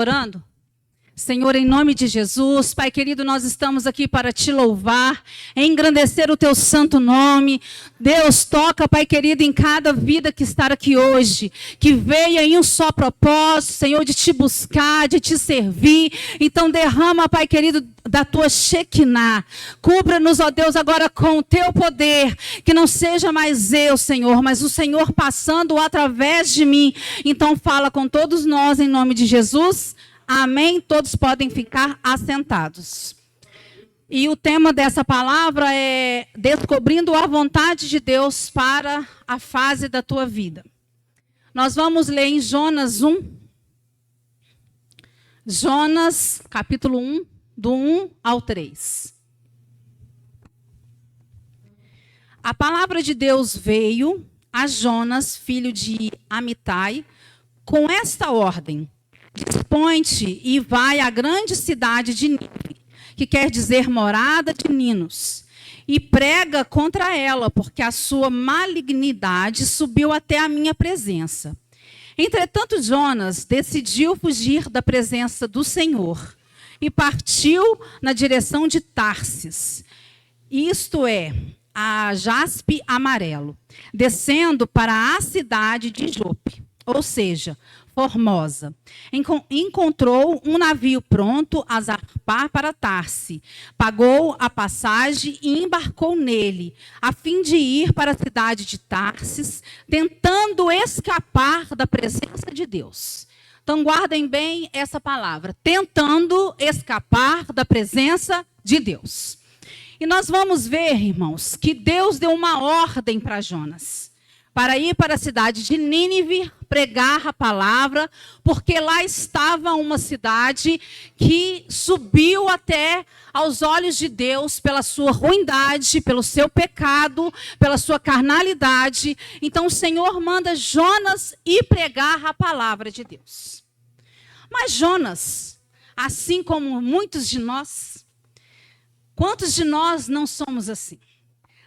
Orando? Senhor, em nome de Jesus, Pai querido, nós estamos aqui para te louvar, engrandecer o teu santo nome. Deus, toca, Pai querido, em cada vida que está aqui hoje, que veio em um só propósito, Senhor, de te buscar, de te servir. Então derrama, Pai querido, da tua Shekinah. Cubra-nos, ó Deus, agora com o teu poder, que não seja mais eu, Senhor, mas o Senhor passando através de mim. Então fala com todos nós, em nome de Jesus. Amém? Todos podem ficar assentados. E o tema dessa palavra é descobrindo a vontade de Deus para a fase da tua vida. Nós vamos ler em Jonas 1. Jonas, capítulo 1, do 1 ao 3. A palavra de Deus veio a Jonas, filho de Amitai, com esta ordem: dispõe-te e vai à grande cidade de Nínive, que quer dizer morada de Ninos, e prega contra ela, porque a sua malignidade subiu até a minha presença. Entretanto, Jonas decidiu fugir da presença do Senhor e partiu na direção de Tarsis, isto é, a jaspe amarelo, descendo para a cidade de Jope, ou seja, Formosa. Encontrou um navio pronto a zarpar para Tarse. Pagou a passagem e embarcou nele, a fim de ir para a cidade de Tarsis, tentando escapar da presença de Deus. Então guardem bem essa palavra, tentando escapar da presença de Deus. E nós vamos ver, irmãos, que Deus deu uma ordem para Jonas, para ir para a cidade de Nínive, pregar a palavra, porque lá estava uma cidade que subiu até aos olhos de Deus pela sua ruindade, pelo seu pecado, pela sua carnalidade. Então o Senhor manda Jonas ir pregar a palavra de Deus. Mas Jonas, assim como muitos de nós, quantos de nós não somos assim?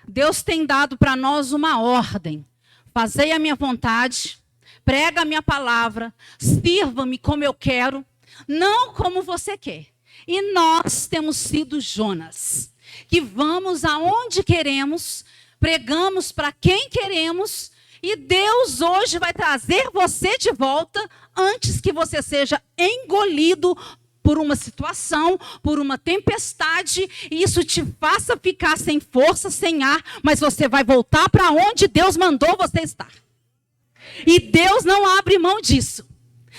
Deus tem dado para nós uma ordem: fazei a minha vontade, prega a minha palavra, sirva-me como eu quero, não como você quer. E nós temos sido Jonas, que vamos aonde queremos, pregamos para quem queremos, e Deus hoje vai trazer você de volta antes que você seja engolido por uma situação, por uma tempestade, e isso te faça ficar sem força, sem ar, mas você vai voltar para onde Deus mandou você estar. E Deus não abre mão disso.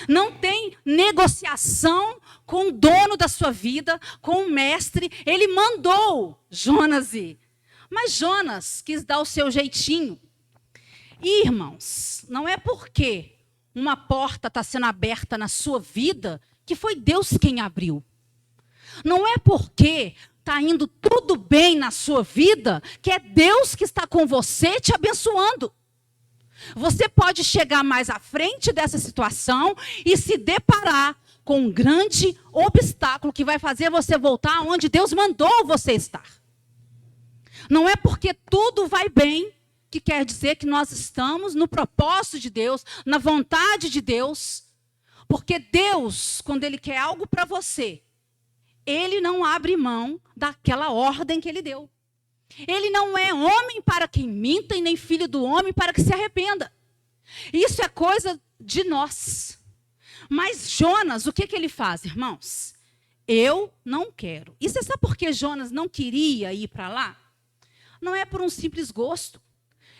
Não tem negociação com o dono da sua vida, com o mestre. Ele mandou Jonas ir. Mas Jonas quis dar o seu jeitinho. E, irmãos, não é porque uma porta está sendo aberta na sua vida que foi Deus quem abriu. Não é porque está indo tudo bem na sua vida que é Deus que está com você te abençoando. Você pode chegar mais à frente dessa situação e se deparar com um grande obstáculo que vai fazer você voltar onde Deus mandou você estar. Não é porque tudo vai bem que quer dizer que nós estamos no propósito de Deus, na vontade de Deus. Porque Deus, quando Ele quer algo para você, Ele não abre mão daquela ordem que Ele deu. Ele não é homem para que minta e nem filho do homem para que se arrependa. Isso é coisa de nós. Mas Jonas, o que ele faz, irmãos? Eu não quero. E você sabe por que Jonas não queria ir para lá? Não é por um simples gosto.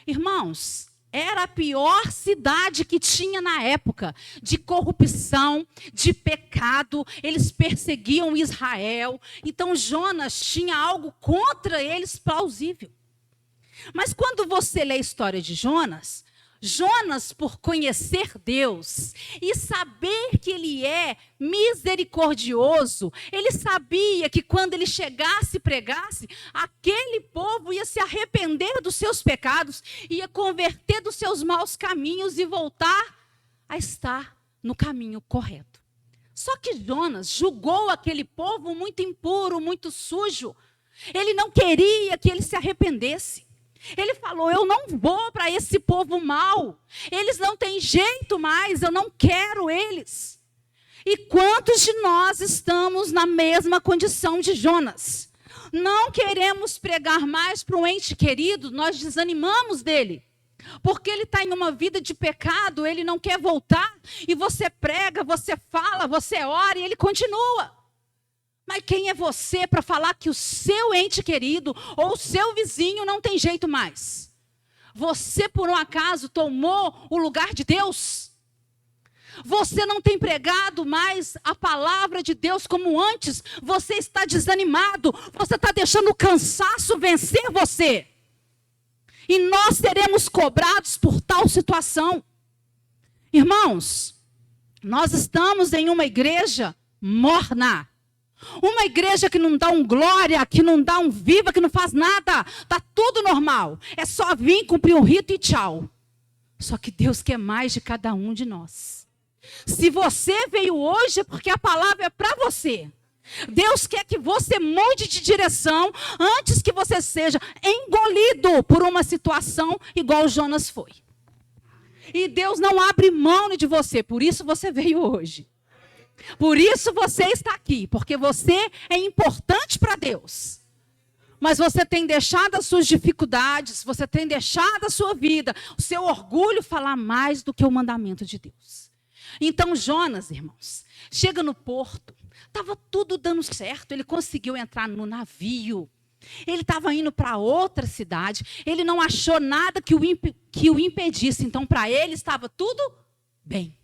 Irmãos, era a pior cidade que tinha na época, de corrupção, de pecado. Eles perseguiam Israel. Então Jonas tinha algo contra eles plausível. Mas quando você lê a história de Jonas, Jonas, por conhecer Deus e saber que Ele é misericordioso, ele sabia que quando ele chegasse e pregasse, aquele povo ia se arrepender dos seus pecados, ia converter dos seus maus caminhos e voltar a estar no caminho correto. Só que Jonas julgou aquele povo muito impuro, muito sujo. Ele não queria que ele se arrependesse. Ele falou: eu não vou para esse povo mau. Eles não têm jeito mais, eu não quero eles. E quantos de nós estamos na mesma condição de Jonas? Não queremos pregar mais para um ente querido, nós desanimamos dele. Porque ele está em uma vida de pecado, ele não quer voltar. E você prega, você fala, você ora e ele continua. Mas quem é você para falar que o seu ente querido ou o seu vizinho não tem jeito mais? Você, por um acaso, tomou o lugar de Deus? Você não tem pregado mais a palavra de Deus como antes. Você está desanimado. Você está deixando o cansaço vencer você. E nós seremos cobrados por tal situação. Irmãos, nós estamos em uma igreja morna. Uma igreja que não dá um glória, que não dá um viva, que não faz nada. Está tudo normal. É só vir, cumprir um rito e tchau. Só que Deus quer mais de cada um de nós. Se você veio hoje é porque a palavra é para você. Deus quer que você mude de direção antes que você seja engolido por uma situação igual Jonas foi. E Deus não abre mão de você, por isso você veio hoje. Por isso você está aqui, porque você é importante para Deus. Mas você tem deixado as suas dificuldades, você tem deixado a sua vida, o seu orgulho falar mais do que o mandamento de Deus. Então Jonas, irmãos, chega no porto, estava tudo dando certo, ele conseguiu entrar no navio, ele estava indo para outra cidade, ele não achou nada que o impedisse, então para ele estava tudo bem.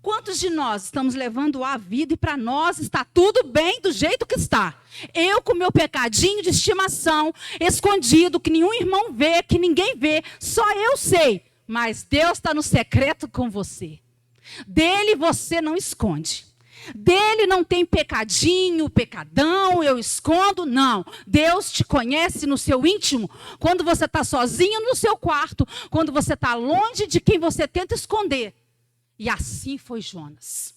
Quantos de nós estamos levando a vida e para nós está tudo bem do jeito que está? Eu com meu pecadinho de estimação, escondido, que nenhum irmão vê, que ninguém vê, só eu sei, mas Deus está no secreto com você. Dele você não esconde. Dele não tem pecadinho, pecadão, eu escondo, não. Deus te conhece no seu íntimo, quando você está sozinho no seu quarto, quando você está longe de quem você tenta esconder. E assim foi Jonas.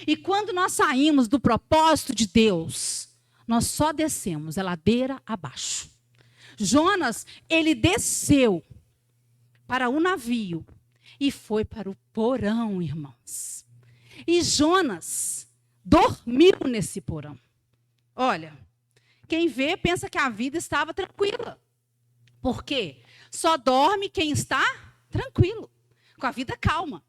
E quando nós saímos do propósito de Deus, nós só descemos, é ladeira abaixo. Jonas, ele desceu para o navio e foi para o porão, irmãos. E Jonas dormiu nesse porão. Olha, quem vê pensa que a vida estava tranquila. Por quê? Só dorme quem está tranquilo, com a vida calma.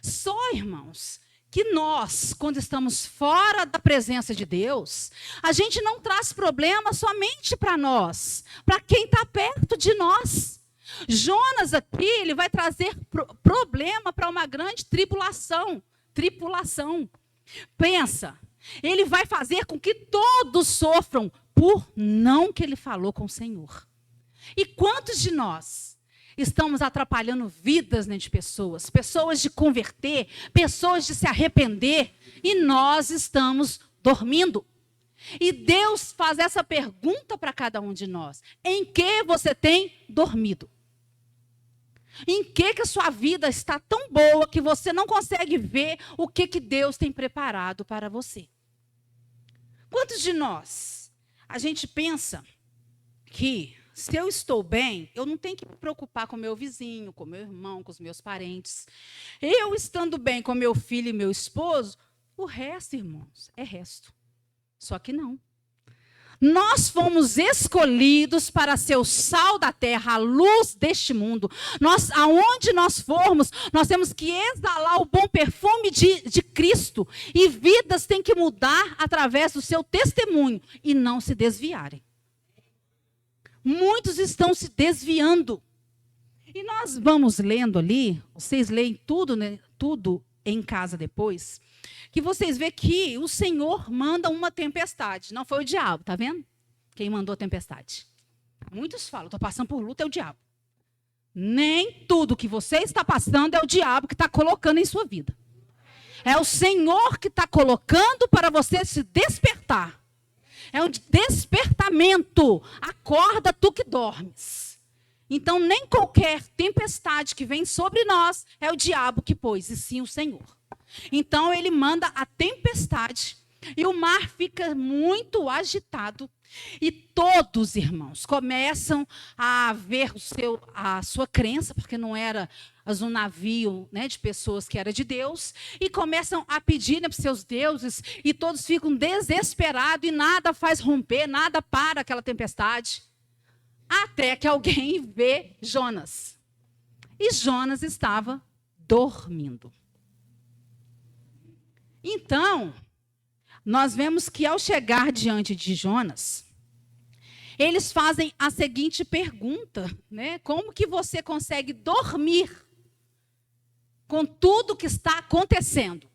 Só, irmãos, que nós, quando estamos fora da presença de Deus, a gente não traz problema somente para nós, para quem está perto de nós. Jonas aqui, ele vai trazer problema para uma grande tripulação. Pensa, ele vai fazer com que todos sofram por não que ele falou com o Senhor. E quantos de nós estamos atrapalhando vidas, né, de pessoas de converter, pessoas de se arrepender, e nós estamos dormindo? E Deus faz essa pergunta para cada um de nós: em que você tem dormido? Em que a sua vida está tão boa que você não consegue ver o que Deus tem preparado para você? Quantos de nós, a gente pensa que se eu estou bem, eu não tenho que me preocupar com meu vizinho, com meu irmão, com os meus parentes. Eu estando bem com meu filho e meu esposo, o resto, irmãos, é resto. Só que não. Nós fomos escolhidos para ser o sal da terra, a luz deste mundo. Aonde nós formos, nós temos que exalar o bom perfume de Cristo. E vidas têm que mudar através do seu testemunho e não se desviarem. Muitos estão se desviando. E nós vamos lendo ali, vocês leem tudo, né, tudo em casa depois, que vocês veem que o Senhor manda uma tempestade. Não foi o diabo, tá vendo? Quem mandou a tempestade. Muitos falam, estou passando por luta, é o diabo. Nem tudo que você está passando é o diabo que está colocando em sua vida. É o Senhor que está colocando para você se despertar. É um despertamento. Acorda tu que dormes. Então, nem qualquer tempestade que vem sobre nós é o diabo que pôs, e sim o Senhor. Então, ele manda a tempestade e o mar fica muito agitado. E todos, irmãos, começam a ver a sua crença, porque não era um navio, né, de pessoas que era de Deus, e começam a pedir, né, para os seus deuses, e todos ficam desesperados, e nada faz romper, nada para aquela tempestade. Até que alguém vê Jonas. E Jonas estava dormindo. Então, nós vemos que ao chegar diante de Jonas, eles fazem a seguinte pergunta, né? Como que você consegue dormir com tudo que está acontecendo?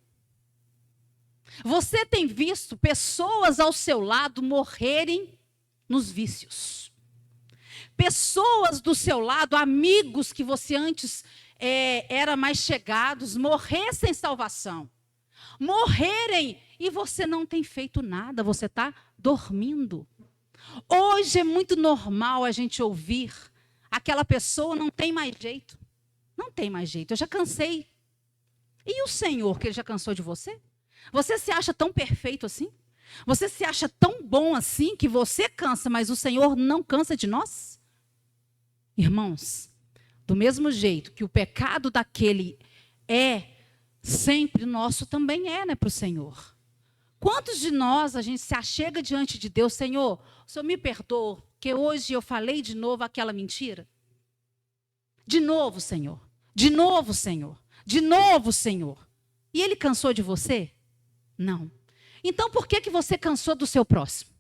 Você tem visto pessoas ao seu lado morrerem nos vícios. Pessoas do seu lado, amigos que você antes era mais chegados, morrer sem salvação. Morrerem e você não tem feito nada, você está dormindo. Hoje é muito normal a gente ouvir aquela pessoa não tem mais jeito. Não tem mais jeito, eu já cansei. E o Senhor, que Ele já cansou de você? Você se acha tão perfeito assim? Você se acha tão bom assim que você cansa, mas o Senhor não cansa de nós? Irmãos, do mesmo jeito que o pecado daquele é sempre nosso, também é, né, para o Senhor. Quantos de nós a gente se achega diante de Deus, Senhor, o Senhor me perdoa, que hoje eu falei de novo aquela mentira? De novo, Senhor. De novo, Senhor. De novo, Senhor. E Ele cansou de você? Não. Então por que você cansou do seu próximo?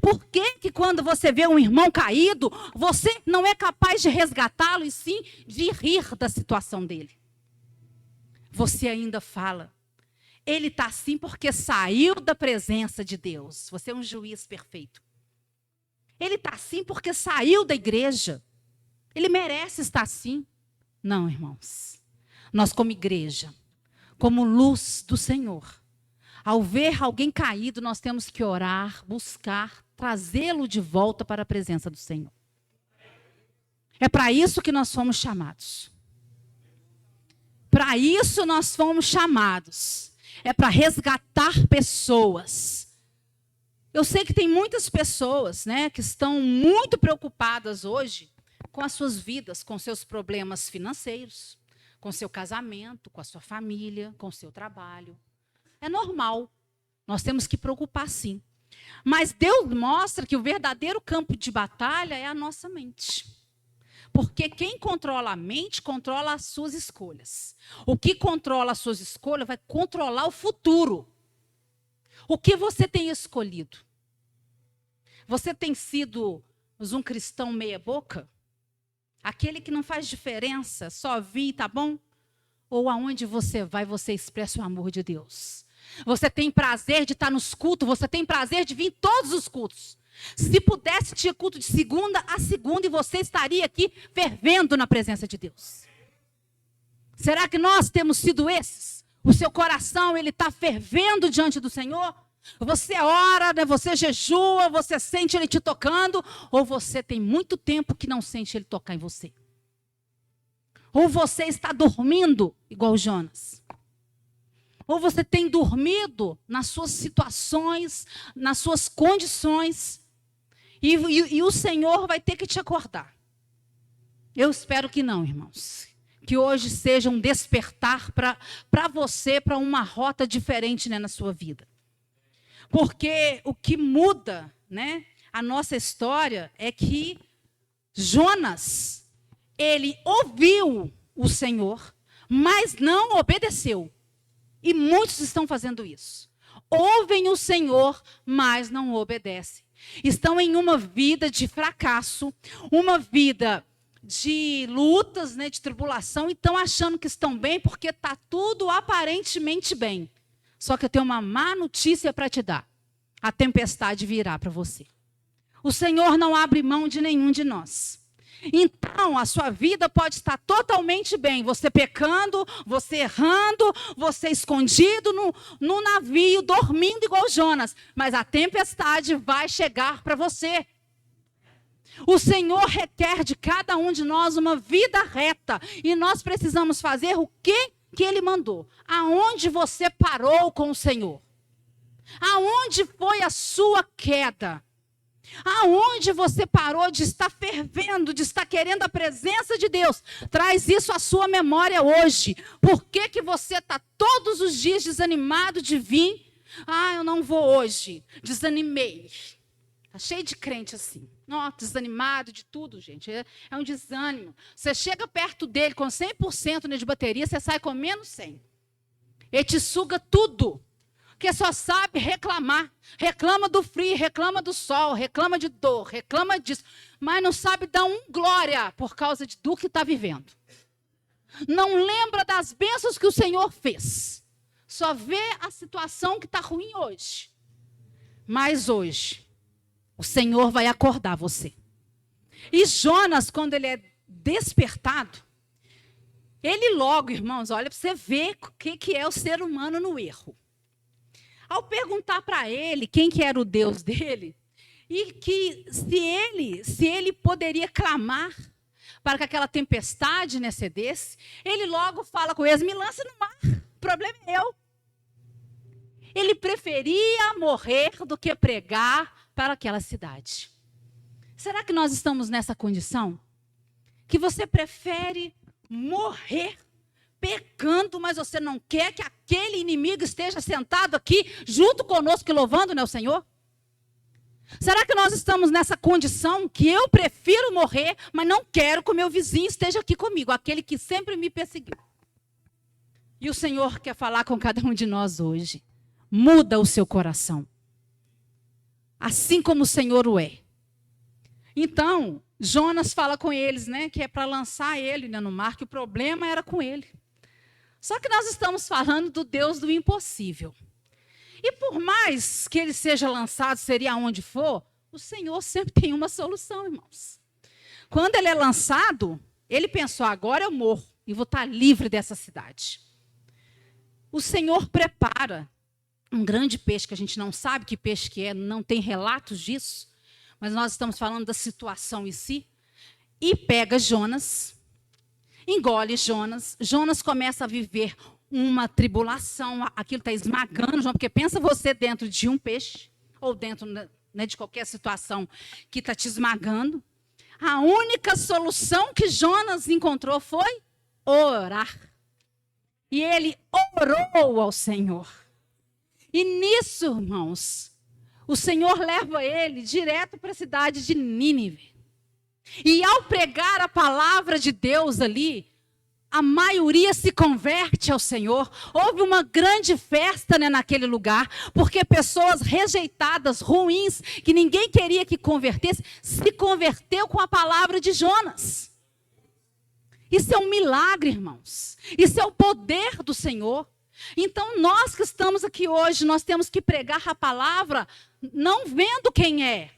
Por que quando você vê um irmão caído, você não é capaz de resgatá-lo e sim de rir da situação dele? Você ainda fala, ele está assim porque saiu da presença de Deus. Você é um juiz perfeito. Ele está assim porque saiu da igreja. Ele merece estar assim. Não, irmãos. Nós como igreja, como luz do Senhor, ao ver alguém caído, nós temos que orar, buscar, trazê-lo de volta para a presença do Senhor. É para isso que nós fomos chamados. Para isso nós fomos chamados. É para resgatar pessoas. Eu sei que tem muitas pessoas, né, que estão muito preocupadas hoje com as suas vidas, com seus problemas financeiros, com seu casamento, com a sua família, com o seu trabalho. É normal. Nós temos que preocupar sim. Mas Deus mostra que o verdadeiro campo de batalha é a nossa mente. Porque quem controla a mente, controla as suas escolhas. O que controla as suas escolhas vai controlar o futuro. O que você tem escolhido? Você tem sido um cristão meia boca? Aquele que não faz diferença, só vir, tá bom? Ou aonde você vai, você expressa o amor de Deus? Você tem prazer de estar nos cultos, você tem prazer de vir em todos os cultos. Se pudesse, tinha culto de segunda a segunda e você estaria aqui fervendo na presença de Deus. Será que nós temos sido esses? O seu coração, ele está fervendo diante do Senhor? Você ora, né? Você jejua, você sente Ele te tocando? Ou você tem muito tempo que não sente Ele tocar em você? Ou você está dormindo igual Jonas? Ou você tem dormido nas suas situações, nas suas condições, e o Senhor vai ter que te acordar. Eu espero que não, irmãos. Que hoje seja um despertar para você, para uma rota diferente, né, na sua vida. Porque o que muda, né, a nossa história é que Jonas, ele ouviu o Senhor, mas não obedeceu. E muitos estão fazendo isso. Ouvem o Senhor, mas não obedecem. Estão em uma vida de fracasso, uma vida de lutas, né, de tribulação, e estão achando que estão bem porque está tudo aparentemente bem. Só que eu tenho uma má notícia para te dar. A tempestade virá para você. O Senhor não abre mão de nenhum de nós. Então, a sua vida pode estar totalmente bem. Você pecando, você errando, você escondido no navio, dormindo igual Jonas. Mas a tempestade vai chegar para você. O Senhor requer de cada um de nós uma vida reta. E nós precisamos fazer o que Ele mandou. Aonde você parou com o Senhor? Aonde foi a sua queda? Aonde você parou de estar fervendo, de estar querendo a presença de Deus, traz isso à sua memória hoje. Por que que você está todos os dias desanimado de vir? Eu não vou hoje, desanimei. Está cheio de crente assim. Desanimado de tudo, gente. É um desânimo. Você chega perto dele com 100% de bateria, você sai com menos 100. Ele te suga tudo. Porque só sabe reclamar. Reclama do frio, reclama do sol, reclama de dor, reclama disso. Mas não sabe dar glória por causa do que está vivendo. Não lembra das bênçãos que o Senhor fez. Só vê a situação que está ruim hoje. Mas hoje, o Senhor vai acordar você. E Jonas, quando ele é despertado, ele logo, irmãos, olha para você ver o que é o ser humano no erro. Ao perguntar para ele quem que era o Deus dele, e que se ele poderia clamar para que aquela tempestade cedesse, ele logo fala com eles: me lança no mar, o problema é eu. Ele preferia morrer do que pregar para aquela cidade. Será que nós estamos nessa condição? Que você prefere morrer pecando, mas você não quer que aquele inimigo esteja sentado aqui junto conosco e louvando, né, o Senhor? Será que nós estamos nessa condição que eu prefiro morrer, mas não quero que o meu vizinho esteja aqui comigo, aquele que sempre me perseguiu? E o Senhor quer falar com cada um de nós hoje. Muda o seu coração. Assim como o Senhor o é. Então, Jonas fala com eles, né, que é para lançar ele, né, no mar, que o problema era com ele. Só que nós estamos falando do Deus do impossível. E por mais que ele seja lançado, seria aonde for, o Senhor sempre tem uma solução, irmãos. Quando ele é lançado, ele pensou: agora eu morro e vou estar livre dessa cidade. O Senhor prepara um grande peixe, que a gente não sabe que peixe que é, não tem relatos disso, mas nós estamos falando da situação em si, e pega Jonas, engole Jonas. Jonas começa a viver uma tribulação, aquilo está esmagando, João, porque pensa você dentro de um peixe, ou dentro, né, de qualquer situação que está te esmagando. A única solução que Jonas encontrou foi orar. E ele orou ao Senhor. E nisso, irmãos, o Senhor leva ele direto para a cidade de Nínive. E ao pregar a palavra de Deus ali, a maioria se converte ao Senhor. Houve uma grande festa, né, naquele lugar, porque pessoas rejeitadas, ruins, que ninguém queria que convertesse, se converteu com a palavra de Jonas. Isso é um milagre, irmãos. Isso é o poder do Senhor. Então, nós que estamos aqui hoje, nós temos que pregar a palavra não vendo quem é.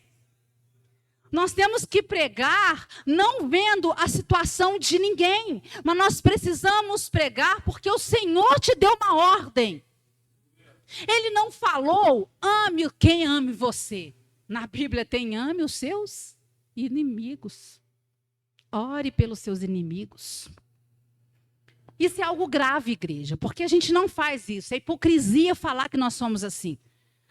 Nós temos que pregar não vendo a situação de ninguém, mas nós precisamos pregar porque o Senhor te deu uma ordem. Ele não falou: ame quem ame você. Na Bíblia tem: ame os seus inimigos. Ore pelos seus inimigos. Isso é algo grave, igreja, porque a gente não faz isso. É hipocrisia falar que nós somos assim.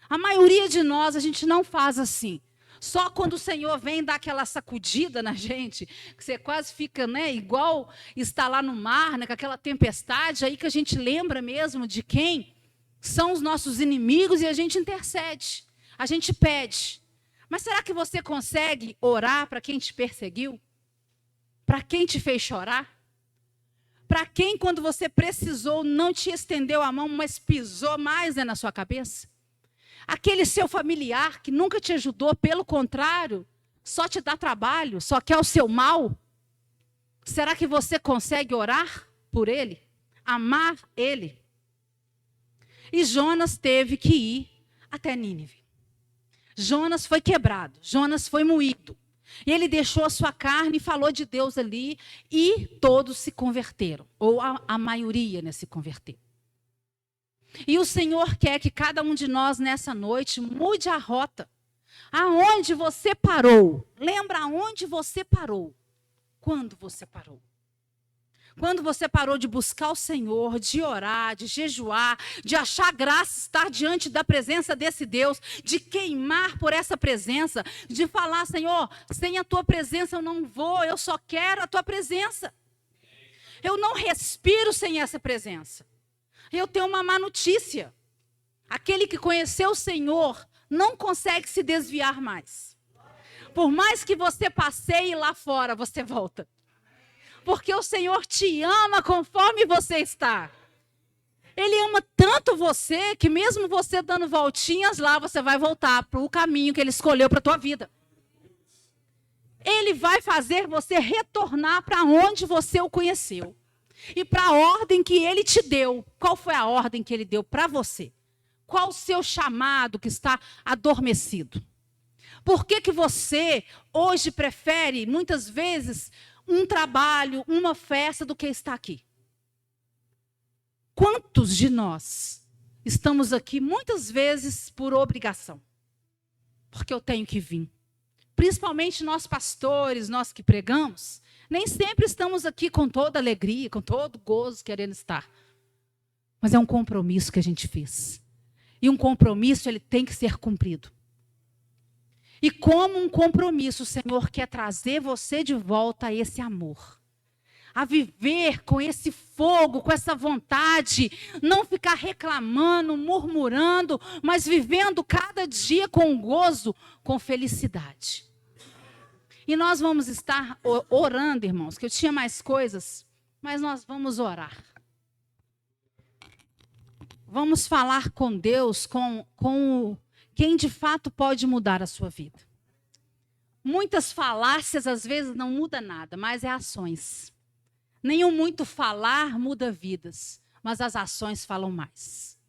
A maioria de nós, a gente não faz assim. Só quando o Senhor vem dar aquela sacudida na gente, que você quase fica, né, igual está lá no mar, né, com aquela tempestade, aí que a gente lembra mesmo de quem são os nossos inimigos e a gente intercede, a gente pede. Mas será que você consegue orar para quem te perseguiu? Para quem te fez chorar? Para quem, quando você precisou, não te estendeu a mão, mas pisou mais, né, na sua cabeça? Aquele seu familiar que nunca te ajudou, pelo contrário, só te dá trabalho, só quer o seu mal. Será que você consegue orar por ele? Amar ele? E Jonas teve que ir até Nínive. Jonas foi quebrado, Jonas foi moído. E ele deixou a sua carne e falou de Deus ali, e todos se converteram, ou a maioria, né, se converteu. E o Senhor quer que cada um de nós nessa noite mude a rota. Aonde você parou? Lembra aonde você parou? Quando você parou? Quando você parou de buscar o Senhor, de orar, de jejuar, de achar graça estar diante da presença desse Deus, de queimar por essa presença, de falar, Senhor, sem a tua presença eu não vou, eu só quero a tua presença. Eu não respiro sem essa presença. Eu tenho uma má notícia. Aquele que conheceu o Senhor não consegue se desviar mais. Por mais que você passeie lá fora, você volta. Porque o Senhor te ama conforme você está. Ele ama tanto você que mesmo você dando voltinhas lá, você vai voltar para o caminho que Ele escolheu para a tua vida. Ele vai fazer você retornar para onde você o conheceu. E para a ordem que Ele te deu. Qual foi a ordem que Ele deu para você? Qual o seu chamado que está adormecido? Por que que você hoje prefere, muitas vezes, um trabalho, uma festa do que estar aqui? Quantos de nós estamos aqui muitas vezes por obrigação? Porque eu tenho que vir. Principalmente nós pastores, nós que pregamos, nem sempre estamos aqui com toda alegria, com todo gozo querendo estar. Mas é um compromisso que a gente fez. E um compromisso, ele tem que ser cumprido. E como um compromisso, o Senhor quer trazer você de volta a esse amor. A viver com esse fogo, com essa vontade. Não ficar reclamando, murmurando, mas vivendo cada dia com gozo, com felicidade. E nós vamos estar orando, irmãos, que eu tinha mais coisas, mas nós vamos orar. Vamos falar com Deus, com quem de fato pode mudar a sua vida. Muitas falácias às vezes não mudam nada, mas é ações. Nenhum muito falar muda vidas, mas as ações falam mais.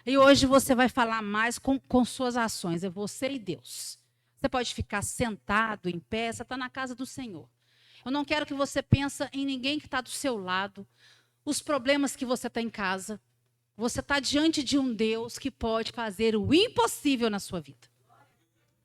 E hoje você vai falar mais com suas ações, é você e Deus. Você pode ficar sentado, em pé, você está na casa do Senhor. Eu não quero que você pense em ninguém que está do seu lado, os problemas que você tem em casa. Você está diante de um Deus que pode fazer o impossível na sua vida.